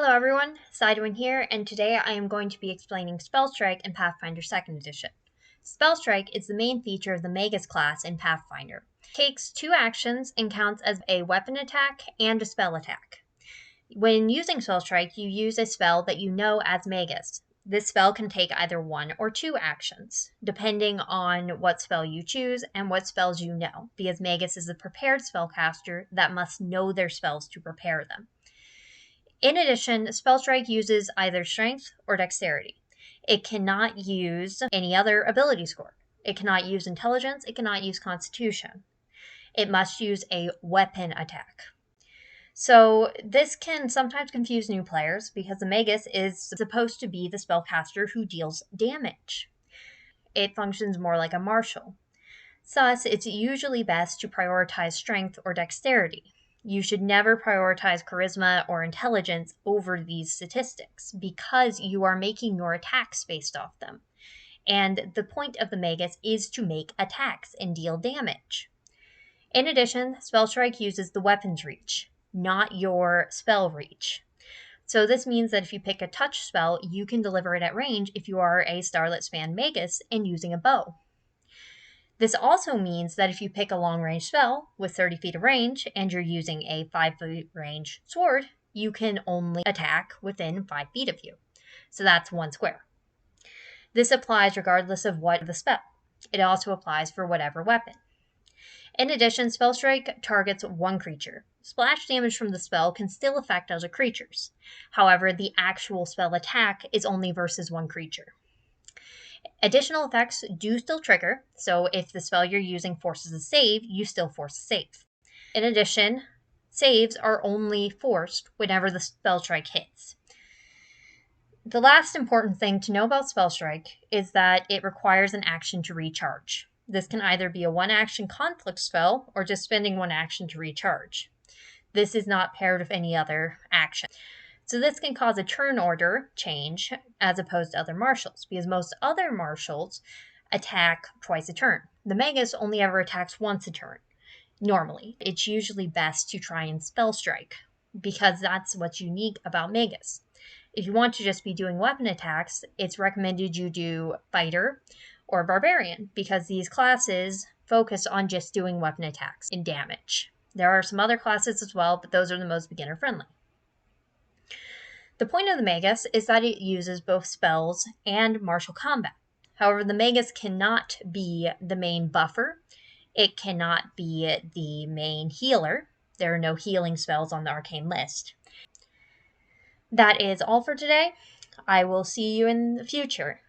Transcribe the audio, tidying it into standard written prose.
Hello everyone, Sidewin here, and today I am going to be explaining Spellstrike in Pathfinder Second Edition. Spellstrike is the main feature of the Magus class in Pathfinder. It takes two actions and counts as a weapon attack and a spell attack. When using Spellstrike, you use a spell that you know as Magus. This spell can take either one or two actions, depending on what spell you choose and what spells you know, because Magus is a prepared spellcaster that must know their spells to prepare them. In addition, Spellstrike uses either Strength or Dexterity. It cannot use any other ability score. It cannot use Intelligence. It cannot use Constitution. It must use a weapon attack. So this can sometimes confuse new players because the Magus is supposed to be the spellcaster who deals damage. It functions more like a martial. Thus, it's usually best to prioritize Strength or Dexterity. You should never prioritize charisma or intelligence over these statistics because you are making your attacks based off them. And the point of the Magus is to make attacks and deal damage. In addition, Spellstrike uses the weapon's reach, not your spell reach. So this means that if you pick a touch spell, you can deliver it at range if you are a Starlit Span Magus and using a bow. This also means that if you pick a long-range spell with 30 feet of range and you're using a 5-foot range sword, you can only attack within 5 feet of you. So that's one square. This applies regardless of what the spell. It also applies for whatever weapon. In addition, Spellstrike targets one creature. Splash damage from the spell can still affect other creatures. However, the actual spell attack is only versus one creature. Additional effects do still trigger, so if the spell you're using forces a save, you still force a save. In addition, saves are only forced whenever the Spellstrike hits. The last important thing to know about Spellstrike is that it requires an action to recharge. This can either be a one-action conflict spell or just spending one action to recharge. This is not paired with any other action. So this can cause a turn order change as opposed to other martials, because most other martials attack twice a turn. The Magus only ever attacks once a turn, normally. It's usually best to try and Spellstrike, because that's what's unique about Magus. If you want to just be doing weapon attacks, it's recommended you do Fighter or Barbarian, because these classes focus on just doing weapon attacks and damage. There are some other classes as well, but those are the most beginner-friendly. The point of the Magus is that it uses both spells and martial combat. However, the Magus cannot be the main buffer. It cannot be the main healer. There are no healing spells on the arcane list. That is all for today. I will see you in the future.